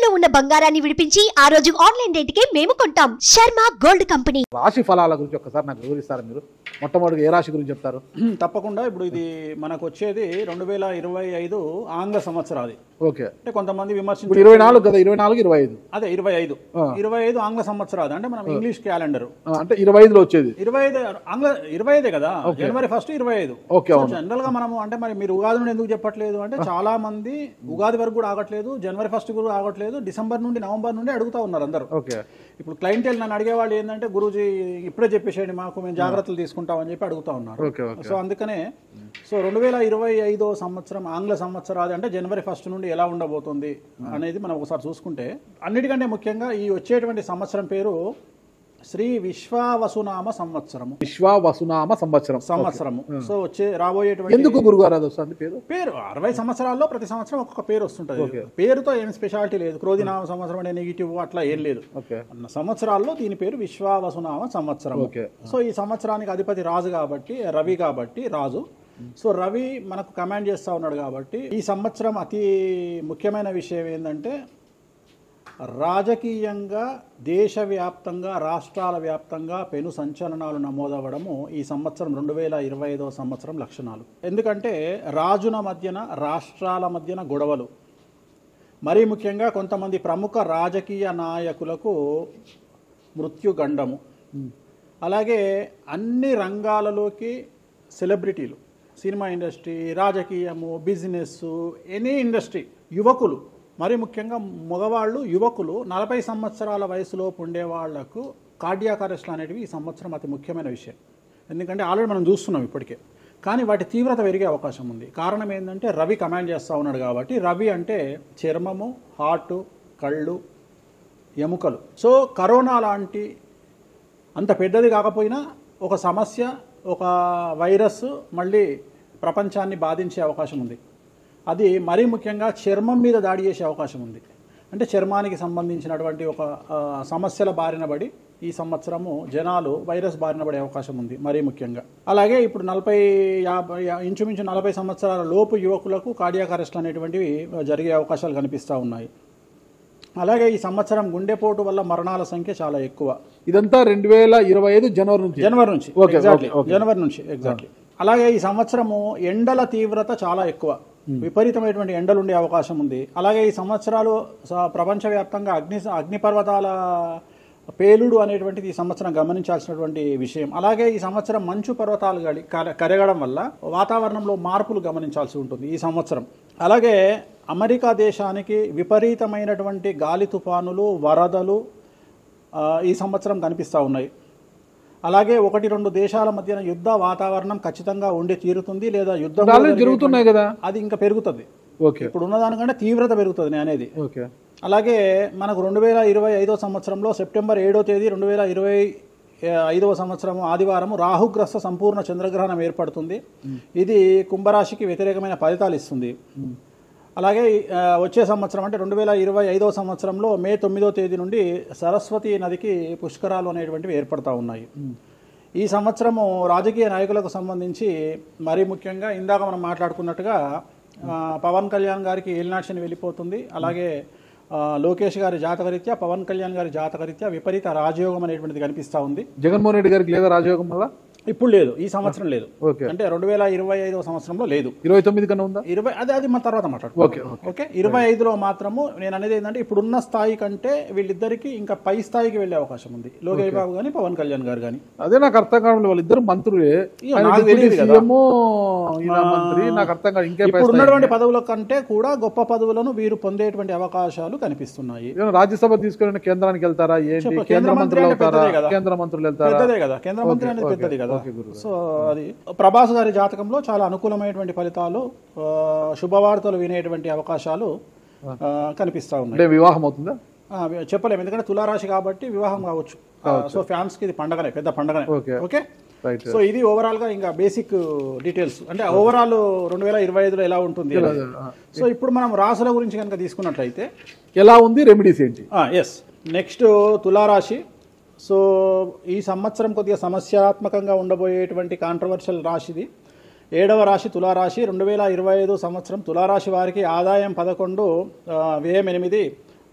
తాకట్టులో ఉన్న బంగారాన్ని విడిపించి ఆ రోజు ఆన్లైన్ రేటుకే మేము కొంటాం. Sharma gold company. రాశి ఫలాల గురించి ఒక్కసారి నాకు వివరిస్తారా మీరు? మొట్టమొదటి ఏ రాశి గురించి చెప్తారు? తప్పకుండా. ఇప్పుడు ఇది మనకు వచ్చేది 2025 ఆంగ్ల సంవత్సరాది. ఓకే. అంటే కొంతమంది విమర్శించారు 24 కదా, 24 25 అదే 25 ఆంగ్ల సంవత్సరాది అంటే మనం ఇంగ్లీష్ క్యాలెండర్ అంటే 25లో వచ్చేది 25 ఆంగ్ల 25 కదా, జనవరి 1 25. జనరల్ గా మనము అంటే మరి మీరు ఉగాది నుండి ఎందుకు చెప్పట్లేదు అంటే చాలా మంది ఉగాది వరకు కూడా ఆగట్లేదు, జనవరి 1 కూడా ఆగట్లేదు, డిసెంబర్ నుండి నవంబర్ నుండి అడుగుతా ఉన్నారు అందరూ. ఓకే. ఇప్పుడు క్లయింటెల్ నన్ను అడిగేవాళ్ళు ఏంటంటే గురూజీ ఇప్పుడే చెప్పేసేయండి మాకు, మేము జాగ్రత్తలు తీసుకుంటామని చెప్పి అడుగుతా ఉన్నారు. సో అందుకనే 2025 సంవత్సరం ఆంగ్ల సంవత్సరాది అంటే జనవరి 1 నుండి ఎలా ఉండబోతుంది అనేది మనం ఒకసారి చూసుకుంటే, అన్నిటికంటే ముఖ్యంగా ఈ వచ్చేటువంటి సంవత్సరం పేరు శ్రీ విశ్వావసునామ సంవత్సరము. విశ్వావసునామ సంవత్సరము. సో రాబోయేటువంటి ఎందుకు గురుగారు అది వస్తుంది పేరు 60 సంవత్సరాల్లో ప్రతి సంవత్సరం ఒక్కొక్క పేరు వస్తుంటది. పేరుతో ఏం స్పెషాలిటీ లేదు. క్రోధినామ సంవత్సరం అనే నెగిటివ్ అట్లా ఏం లేదు. సంవత్సరాల్లో దీని పేరు విశ్వావసునామ సంవత్సరం. సో ఈ సంవత్సరానికి అధిపతి రాజు కాబట్టి, రవి కాబట్టి రాజు. సో రవి మనకు కమాండ్ చేస్తూ ఉన్నాడు కాబట్టి ఈ సంవత్సరం అతి ముఖ్యమైన విషయం ఏంటంటే రాజకీయంగా దేశవ్యాప్తంగా రాష్ట్రాల వ్యాప్తంగా పెను సంచలనాలు నమోదవ్వడము ఈ సంవత్సరం 2025 సంవత్సరం లక్షణాలు. ఎందుకంటే రాజుల మధ్యన రాష్ట్రాల మధ్యన గొడవలు, మరీ ముఖ్యంగా కొంతమంది ప్రముఖ రాజకీయ నాయకులకు మృత్యుగండము, అలాగే అన్ని రంగాలలోకి సెలబ్రిటీలు, సినిమా ఇండస్ట్రీ, రాజకీయము, బిజినెస్, ఎనీ ఇండస్ట్రీ, యువకులు, మరి ముఖ్యంగా మగవాళ్ళు యువకులు 40 సంవత్సరాల వయసులోపు ఉండే వాళ్లకు కార్డియాక్ అరెస్ట్లు అనేటివి ఈ సంవత్సరం అతి ముఖ్యమైన విషయం. ఎందుకంటే ఆల్రెడీ మనం చూస్తున్నాం ఇప్పటికే, కానీ వాటి తీవ్రత పెరిగే అవకాశం ఉంది. కారణం ఏంటంటే రవి కమాండ్ చేస్తూ ఉన్నాడు కాబట్టి. రవి అంటే చర్మము, హార్టు, కళ్ళు, ఎముకలు. సో కరోనా లాంటి అంత పెద్దది కాకపోయినా ఒక సమస్య, ఒక వైరస్ మళ్ళీ ప్రపంచాన్ని బాధించే అవకాశం ఉంది. అది మరీ ముఖ్యంగా చర్మం మీద దాడి చేసే అవకాశం ఉంది. అంటే చర్మానికి సంబంధించినటువంటి ఒక సమస్యల బారిన పడి ఈ సంవత్సరము జనాలు వైరస్ బారిన పడే అవకాశం ఉంది మరీ ముఖ్యంగా. అలాగే ఇప్పుడు ఇంచుమించు 40 సంవత్సరాల లోపు యువకులకు కార్డియాక్ అరెస్ట్ అనేటువంటివి జరిగే అవకాశాలు కనిపిస్తూ ఉన్నాయి. అలాగే ఈ సంవత్సరం గుండెపోటు వల్ల మరణాల సంఖ్య చాలా ఎక్కువ. ఇదంతా 2025 జనవరి నుంచి ఎగ్జాక్ట్లీ. అలాగే ఈ సంవత్సరము ఎండల తీవ్రత చాలా ఎక్కువ, విపరీతమైనటువంటి ఎండలు ఉండే అవకాశం ఉంది. అలాగే ఈ సంవత్సరాలు ప్రపంచవ్యాప్తంగా అగ్నిపర్వతాల పేలుడు అనేటువంటిది ఈ సంవత్సరం గమనించాల్సినటువంటి విషయం. అలాగే ఈ సంవత్సరం మంచు పర్వతాలు కరగడం వల్ల వాతావరణంలో మార్పులు గమనించాల్సి ఉంటుంది ఈ సంవత్సరం. అలాగే అమెరికా దేశానికి విపరీతమైనటువంటి గాలి తుఫానులు, వరదలు ఈ సంవత్సరం కనిపిస్తూ ఉన్నాయి. అలాగే 1-2 దేశాల మధ్యన యుద్ధ వాతావరణం ఖచ్చితంగా ఉండి తీరుతుంది, లేదా యుద్ధం జరుగుతున్నాయి కదా, అది ఇంకా పెరుగుతుంది. ఇప్పుడు ఉన్నదానికంటే తీవ్రత పెరుగుతుంది అనేది. అలాగే మనకు 2025 సంవత్సరంలో సెప్టెంబర్ 7వ తేదీ 2025 సంవత్సరం ఆదివారం రాహుగ్రస్త సంపూర్ణ చంద్రగ్రహణం ఏర్పడుతుంది. ఇది కుంభరాశికి వ్యతిరేకమైన ఫలితాలు ఇస్తుంది. అలాగే వచ్చే సంవత్సరం అంటే 2025 సంవత్సరంలో మే 9వ తేదీ నుండి సరస్వతి నదికి పుష్కరాలు అనేటువంటివి ఏర్పడతా ఉన్నాయి. ఈ సంవత్సరము రాజకీయ నాయకులకు సంబంధించి మరీ ముఖ్యంగా ఇందాక మనం మాట్లాడుకున్నట్టుగా పవన్ కళ్యాణ్ గారికి ఏలినాటి శని వెళ్ళిపోతుంది. అలాగే లోకేష్ గారి జాతకరీత్యా, పవన్ కళ్యాణ్ గారి జాతకరీత్యా విపరీత రాజయోగం అనేటువంటిది కనిపిస్తూ ఉంది. జగన్మోహన్ రెడ్డి గారికి లేదా రాజయోగం వల్ల? ఇప్పుడు లేదు, ఈ సంవత్సరం లేదు. అంటే 2025 సంవత్సరంలో లేదు. 29 కన్నా ఉందా? అది మన తర్వాత మాట్లాడుకోవాలి. ఓకే. 25లో మాత్రము నేను అనేది ఏంటంటే ఇప్పుడున్న స్థాయి కంటే వీళ్ళిద్దరికి ఇంకా పై స్థాయికి వెళ్లే అవకాశం ఉంది, లోకేష్ బాబు గానీ పవన్ కళ్యాణ్ గారు కానీ. అదే నాకు అర్థం కావడం, వాళ్ళిద్దరు మంత్రులే, నాకు అర్థం కాదు. ఇంకా ఇప్పుడు ఉన్నటువంటి పదవుల కంటే కూడా గొప్ప పదవులను వీరు పొందేటువంటి అవకాశాలు కనిపిస్తున్నాయి. రాజ్యసభ తీసుకుని కేంద్రానికి వెళ్తారా? కేంద్ర మంత్రులు వెళ్తారా? కేంద్ర మంత్రులు వెళ్తారా? పెద్దదే కదా, కేంద్ర మంత్రి అనేది పెద్దది కదా. సో అది ప్రభాస్ గారి జాతకంలో చాలా అనుకూలమైనటువంటి ఫలితాలు, శుభవార్తలు వినేటువంటి అవకాశాలు కనిపిస్తా ఉన్నాయి. వివాహం అవుతుందా చెప్పలేము, ఎందుకంటే తులారాశి కాబట్టి వివాహం కావచ్చు. సో ఫ్యాన్స్ కి ఇది పండగనే, పెద్ద పండగనే. ఓకే. సో ఇది ఓవరాల్ గా ఇంకా బేసిక్ డీటెయిల్స్, అంటే ఓవరాల్ 2025లో ఎలా ఉంటుంది. సో ఇప్పుడు మనం రాశుల గురించి కనుక తీసుకున్నట్లయితే ఎలా ఉంది, రెమెడీస్ ఏంటి? నెక్స్ట్ తులారాశి. సో ఈ సంవత్సరం కొద్దిగా సమస్యాత్మకంగా ఉండబోయేటువంటి కాంట్రవర్షియల్ రాశిది 7వ రాశి తులారాశి. 2025 సంవత్సరం తులారాశి వారికి ఆదాయం 11, వ్యయం 8,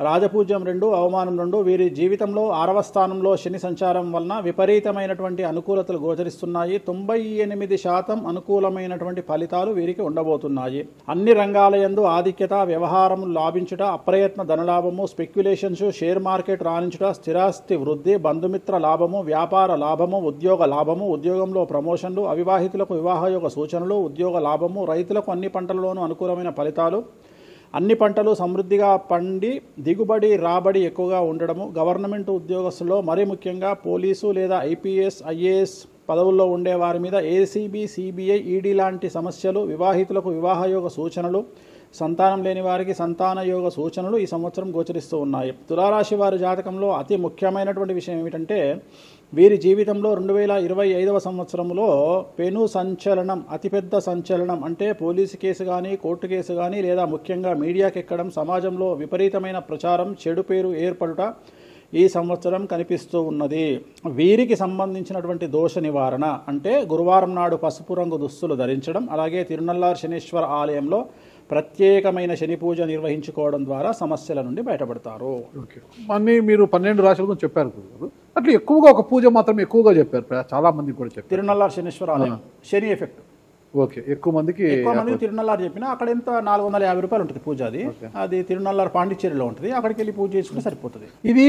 రాజపూజ్యం 2, అవమానం 2. వీరి జీవితంలో 6వ స్థానంలో శని సంచారం వలన విపరీతమైనటువంటి అనుకూలతలు గోచరిస్తున్నాయి. 98% అనుకూలమైనటువంటి ఫలితాలు వీరికి ఉండబోతున్నాయి. అన్ని రంగాల యందు ఆధిక్యత, వ్యవహారం లాభించుట, అప్రయత్న ధనలాభము, స్పెక్యులేషన్స్, షేర్ మార్కెట్ రాణించుట, స్థిరాస్తి వృద్ధి, బంధుమిత్ర లాభము, వ్యాపార లాభము, ఉద్యోగ లాభము, ఉద్యోగంలో ప్రమోషన్లు, అవివాహితులకు వివాహయోగ సూచనలు, ఉద్యోగ లాభము, రైతులకు అన్ని పంటలలోనూ అనుకూలమైన ఫలితాలు, అన్ని పంటలు సమృద్ధిగా పండి దిగుబడి రాబడి ఎక్కువగా ఉండడము, గవర్నమెంట్ ఉద్యోగస్తుల్లో మరీ ముఖ్యంగా పోలీసు లేదా ఐపీఎస్ ఐఏఎస్ పదవుల్లో ఉండే వారి మీద ఏసీబీ సిబిఐ ఈడీ లాంటి సమస్యలు, వివాహితులకు వివాహయోగ సూచనలు, సంతానం లేని వారికి సంతాన యోగ సూచనలు ఈ సంవత్సరం గోచరిస్తూ ఉన్నాయి. తులారాశి వారి జాతకంలో అతి ముఖ్యమైనటువంటి విషయం ఏమిటంటే వీరి జీవితంలో 2025వ సంవత్సరంలో పెను సంచలనం, అతిపెద్ద సంచలనం అంటే పోలీసు కేసు కానీ కోర్టు కేసు కానీ లేదా ముఖ్యంగా మీడియాకి ఎక్కడం, సమాజంలో విపరీతమైన ప్రచారం, చెడు పేరు ఏర్పడుట ఈ సంవత్సరం కనిపిస్తూ ఉన్నది. వీరికి సంబంధించినటువంటి దోష నివారణ అంటే గురువారం నాడు పసుపు రంగు దుస్తులు ధరించడం, అలాగే తిరునల్లార్ శనీశ్వర ఆలయంలో ప్రత్యేకమైన శని పూజ నిర్వహించుకోవడం ద్వారా సమస్యల నుండి బయటపడతారు. అన్నీ మీరు 12 రాశుల గురించి చెప్పారు గురుగారు. అట్లా ఎక్కువగా ఒక పూజ మాత్రం ఎక్కువగా చెప్పారు, చాలా మంది కూడా చెప్పారు. తిరునల్లార్ శనీశ్వర ఆలయం శని ఎఫెక్ట్. ఓకే, ఎక్కువ మందికి తిరునల్లార్ చెప్పినా అక్కడ ఎంత 450 రూపాయలు ఉంటుంది పూజ. అది తిరునల్లార్ పాండిచ్చేరిలో ఉంటుంది. అక్కడికి వెళ్ళి పూజ చేసుకుంటే సరిపోతుంది. ఇది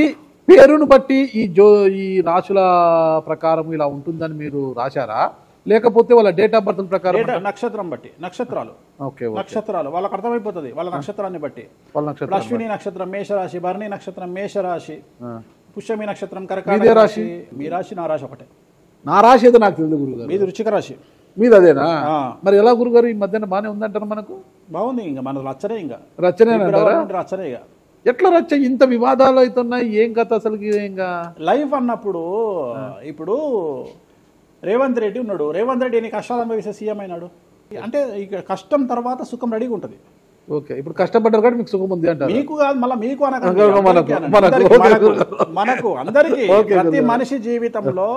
పేరును బట్టి ఈ రాశుల ప్రకారం ఇలా ఉంటుందని మీరు రాశారా, లేకపోతే వాళ్ళ డేట్ ఆఫ్ బర్త్ ప్రకారం? నక్షత్రం బట్టి, నక్షత్రాలు వాళ్ళకి అర్థమైపోతుంది వాళ్ళ నక్షత్రాన్ని బట్టి. అశ్విని నక్షత్రం మేషరాశి, భరణి నక్షత్రం మేషరాశి, పుష్యమి నక్షత్రం కర్కాటక రాశి. మీ రాశి నా రాశి ఒకటే. నా రాశి అయితే నాకు తెలియదు గురుగారు. మీది వృశ్చిక రాశి. మీది అదేనా? మరి ఎలా గురుగారు ఈ మధ్యన బాగానే ఉందంటారు? మనకు బాగుంది, ఇంకా మన రచ్చనే, ఇంకా రచ్చనే రచ్చనే. ఇక ఎట్లా రచ్చ? ఇంత వివాదాలు అవుతున్నాయి, ఏం కథ అసలు? ఇంకా లైఫ్ అన్నప్పుడు ఇప్పుడు రేవంత్ రెడ్డి ఉన్నాడు. రేవంత్ రెడ్డి ఎన్ని కష్టాలు అనుభవిస్తే సీఎం అయినాడు అంటే ఇక కష్టం తర్వాత సుఖం రెడీగా ఉంటుంది. ఓకే, ఇప్పుడు కష్టపడ్డారు కాబట్టి మీకు సుఖం ఉంది అంటారు. మీకు కాదు, మళ్ళీ మీకు మనకు అందరికీ. ప్రతి మనిషి జీవితంలో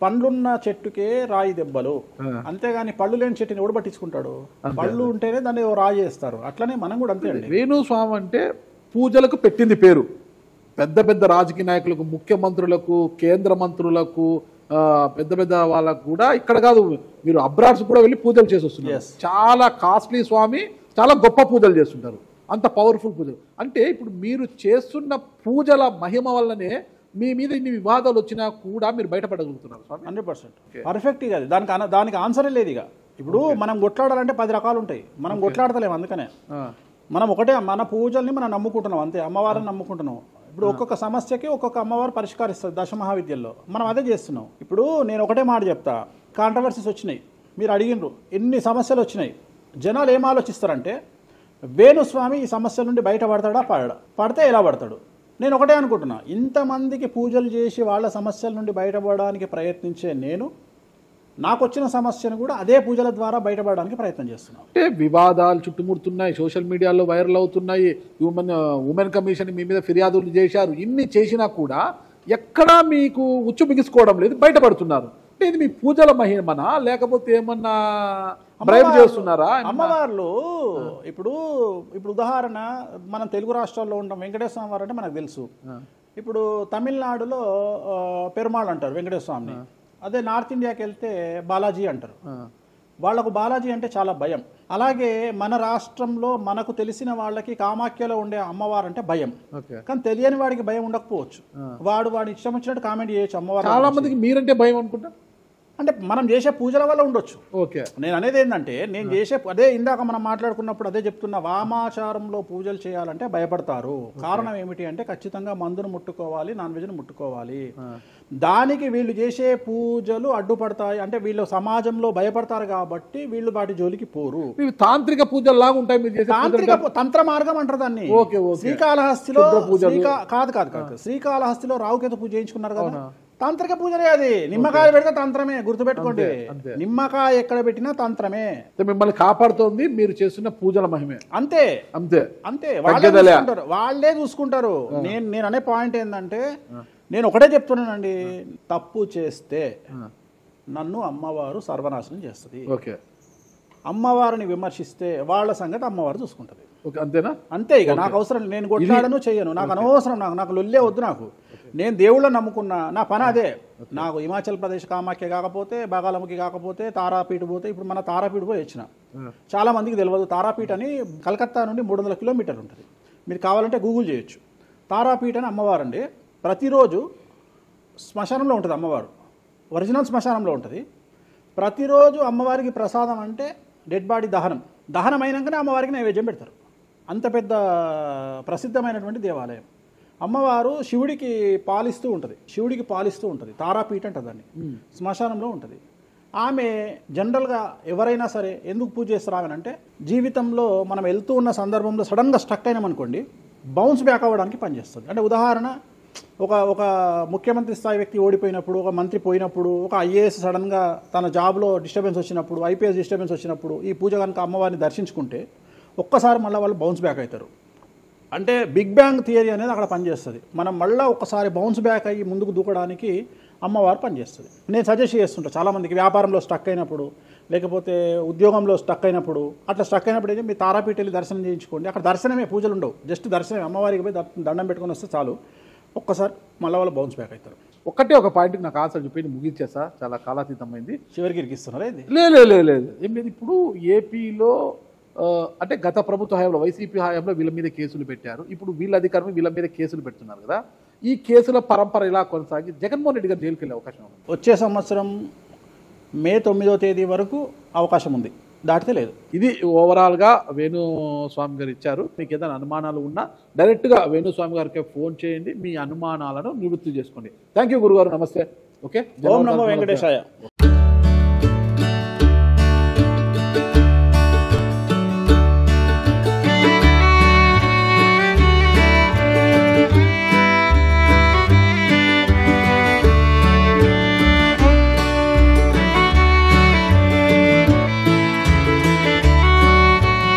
పండ్లున్న చెట్టుకే రాయి దెబ్బలు, అంతేగాని పళ్ళు లేని చెట్టుని ఎవడు పట్టించుకుంటాడు? పళ్ళు ఉంటేనే దాన్ని రాయి చేస్తారు. అట్లనే మనం కూడా అంతే అండి. వేణుస్వామి అంటే పూజలకు పెట్టింది పేరు. పెద్ద పెద్ద రాజకీయ నాయకులకు, ముఖ్యమంత్రులకు, కేంద్ర మంత్రులకు, పెద్ద పెద్ద వాళ్ళకు కూడా ఇక్కడ కాదు, మీరు అబ్రాడ్స్ కూడా వెళ్ళి పూజలు చేసి వస్తున్నారు. చాలా కాస్ట్లీ స్వామి, చాలా గొప్ప పూజలు చేస్తుంటారు, అంత పవర్ఫుల్ పూజలు. అంటే ఇప్పుడు మీరు చేస్తున్న పూజల మహిమ వల్లనే మీ మీద ఇన్ని వివాదాలు వచ్చినా కూడా మీరు బయటపడగలుగుతున్నారు. 100% పర్ఫెక్ట్. ఇక దానికి ఆన్సరే లేదు. ఇక ఇప్పుడు మనం కొట్లాడాలంటే 10 రకాలు ఉంటాయి, మనం కొట్లాడతలేము. అందుకనే మనం ఒకటే, మన పూజల్ని మనం నమ్ముకుంటున్నాం అంతే, అమ్మవారిని నమ్ముకుంటున్నాం. ఇప్పుడు ఒక్కొక్క సమస్యకి ఒక్కొక్క అమ్మవారు పరిష్కరిస్తారు దశమహావిద్యల్లో. మనం అదే చేస్తున్నాం. ఇప్పుడు నేను ఒకటే మాట చెప్తా, కాంట్రవర్సీస్ వచ్చినాయి, మీరు అడిగినరు, ఎన్ని సమస్యలు వచ్చినాయి. జనాలు ఏం ఆలోచిస్తారంటే వేణుస్వామి ఈ సమస్యల నుండి బయటపడతాడా, పడితే ఎలా పడతాడు? నేను ఒకటే అనుకుంటున్నా, ఇంతమందికి పూజలు చేసి వాళ్ళ సమస్యల నుండి బయటపడడానికి ప్రయత్నించే నేను నాకు వచ్చిన సమస్యను కూడా అదే పూజల ద్వారా బయటపడడానికి ప్రయత్నం చేస్తున్నాను. అంటే వివాదాలు చుట్టుముడుతున్నాయి, సోషల్ మీడియాలో వైరల్ అవుతున్నాయి, ఉమెన్ కమిషన్ మీ మీద ఫిర్యాదులు చేశారు. ఇన్ని చేసినా కూడా ఎక్కడా మీకు ఉచ్చు బిగుసుకోవడం లేదు, బయటపడుతున్నారు. అంటే ఇది మీ పూజల మహిమనా, లేకపోతే ఏమన్నా బ్రైబ్ చేస్తున్నారా? అమ్మవార్లు ఇప్పుడు ఉదాహరణ, మనం తెలుగు రాష్ట్రాల్లో ఉంటాం, వెంకటేశ్వర స్వామి వారు అంటే మనకు తెలుసు. ఇప్పుడు తమిళనాడులో పెరుమాళ్ అంటారు వెంకటేశ్వర స్వామిని. అదే నార్త్ ఇండియాకి వెళ్తే బాలాజీ అంటారు. వాళ్లకు బాలాజీ అంటే చాలా భయం. అలాగే మన రాష్ట్రంలో మనకు తెలిసిన వాళ్ళకి కామాఖ్యలో ఉండే అమ్మవారు అంటే భయం. కానీ తెలియని వాడికి భయం ఉండకపోవచ్చు, వాడి ఇష్టం వచ్చినట్టు కామెంట్ చేయొచ్చు అమ్మవారు. చాలా మందికి మీరంటే భయం అనుకుంటా. అంటే మనం చేసే పూజల వల్ల ఉండొచ్చు. ఓకే, నేను అనేది ఏంటంటే, నేను చేసే అదే ఇందాక మనం మాట్లాడుకున్నప్పుడు అదే చెప్తున్నా, వామాచారంలో పూజలు చేయాలంటే భయపడతారు. కారణం ఏమిటి అంటే ఖచ్చితంగా మందును ముట్టుకోవాలి, నాన్ వెజ్ను ముట్టుకోవాలి. దానికి వీళ్ళు చేసే పూజలు అడ్డుపడతాయి. అంటే వీళ్ళు సమాజంలో భయపడతారు కాబట్టి వీళ్ళు వాటి జోలికి పోరు. తాంత్రిక పూజలు లాగా ఉంటాయి మీరు చేసే. తాంత్రిక తంత్ర మార్గం అంటారు దాన్ని. శ్రీకాళహస్తిలో కాదు శ్రీకాళహస్తిలో రావుకేతు పూజ చేయించుకున్నారు కదా, తాంత్రిక పూజనే అది. నిమ్మకాయ పెడితే తంత్రమే, గుర్తుపెట్టుకోండి. నిమ్మకాయ ఎక్కడ పెట్టినా తంత్రమే. మిమ్మల్ని కాపాడుతోంది మీరు చేస్తున్న పూజల మహిమే. అంతే అంతే అంతే, వాళ్ళే చూసుకుంటారు. నేను అనే పాయింట్ ఏంటంటే, నేను ఒకటే చెప్తున్నానండి, తప్పు చేస్తే నన్ను అమ్మవారు సర్వనాశనం చేస్తుంది. ఓకే, అమ్మవారిని విమర్శిస్తే వాళ్ళ సంగతి అమ్మవారు చూసుకుంటుంది. ఓకే, అంతేనా? అంతే. ఇక నాకు అవసరం, నేను కొట్లాడను చెయ్యను, నాకు అనవసరం, నాకు లొల్లే వద్దు. నాకు నేను దేవుళ్ళని నమ్ముకున్నా, నా పని అదే. నాకు హిమాచల్ ప్రదేశ్ కామాఖ్య కాకపోతే, బాగాలముఖి కాకపోతే, తారాపీఠ పోతే, ఇప్పుడు మన తారాపీఠ పోయి వచ్చిన. చాలా మందికి తెలియదు, తారాపీఠ అని కలకత్తా నుండి 300 కిలోమీటర్లు ఉంటుంది. మీరు కావాలంటే గూగుల్ చేయొచ్చు. తారాపీఠ అని అమ్మవారు అండి. ప్రతిరోజు శ్మశానంలో ఉంటుంది అమ్మవారు, ఒరిజినల్ శ్మశానంలో ఉంటుంది. ప్రతిరోజు అమ్మవారికి ప్రసాదం అంటే డెడ్ బాడీ దహనం అయినాకనే అమ్మవారికి నైవేద్యం పెడతారు. అంత పెద్ద ప్రసిద్ధమైనటువంటి దేవాలయం. అమ్మవారు శివుడికి పాలిస్తూ ఉంటుంది. తారాపీఠ అంటారు దాన్ని. శ్మశానంలో ఉంటుంది. ఆమె జనరల్గా ఎవరైనా సరే ఎందుకు పూజ చేస్తారాగనంటే, జీవితంలో మనం వెళ్తూ ఉన్న సందర్భంలో సడన్గా స్టక్ అయినామనుకోండి, బౌన్స్ బ్యాక్ అవ్వడానికి పనిచేస్తుంది. అంటే ఉదాహరణ, ఒక ముఖ్యమంత్రి స్థాయి వ్యక్తి ఓడిపోయినప్పుడు, ఒక మంత్రి పోయినప్పుడు, ఒక ఐఏఎస్ సడన్గా తన జాబ్లో డిస్టర్బెన్స్ వచ్చినప్పుడు, ఐపీఎస్ డిస్టర్బెన్స్ వచ్చినప్పుడు ఈ పూజ కనుక అమ్మవారిని దర్శించుకుంటే ఒక్కసారి మళ్ళీ వాళ్ళు బౌన్స్ బ్యాక్ అవుతారు. అంటే బిగ్ బ్యాంగ్ థియరీ అనేది అక్కడ పనిచేస్తుంది. మనం మళ్ళీ ఒక్కసారి బౌన్స్ బ్యాక్ అయ్యి ముందుకు దూకడానికి అమ్మవారు పనిచేస్తుంది. నేను సజెస్ట్ చేస్తుంటా చాలామందికి, వ్యాపారంలో స్టక్ అయినప్పుడు, లేకపోతే ఉద్యోగంలో స్టక్ అయినప్పుడు, అట్లా స్టక్ అయినప్పుడు అయితే మీరు తారాపీఠ వెళ్ళి దర్శనం చేయించుకోండి. అక్కడ దర్శనమే, పూజలు ఉండవు, జస్ట్ దర్శనమే. అమ్మవారికి పోయి దండం పెట్టుకొని వస్తే చాలు, ఒక్కసారి మళ్ళీ వాళ్ళు బౌన్స్ బ్యాక్ అవుతారు. ఒక పాయింట్కి నాకు ఆన్సర్ చెప్పి ముగించేసా, చాలా కాలాతీతమైంది. చివరికి ఇరికిస్తున్నారా ఇది? లేదు ఏం లేదు. ఇప్పుడు ఏపీలో అంటే గత ప్రభుత్వ హయాంలో, వైసీపీ హయాంలో వీళ్ళ మీద కేసులు పెట్టారు. ఇప్పుడు వీళ్ళ అధికారం వీళ్ళ మీద కేసులు పెడుతున్నారు కదా. ఈ కేసుల పరంపర ఇలా కొనసాగి జగన్మోహన్ రెడ్డి గారు జైలుకి వెళ్ళే అవకాశం ఉంది. వచ్చే సంవత్సరం మే 9వ తేదీ వరకు అవకాశం ఉంది, దాటితే లేదు. ఇది ఓవరాల్గా వేణుస్వామి గారు ఇచ్చారు. మీకు ఏదైనా అనుమానాలు ఉన్నా డైరెక్ట్గా వేణుస్వామి గారికి ఫోన్ చేయండి, మీ అనుమానాలను నివృత్తి చేసుకోండి. థ్యాంక్ యూ గురుగారు, నమస్తే. ఓకే, ఓం నమో వెంకటేశాయ.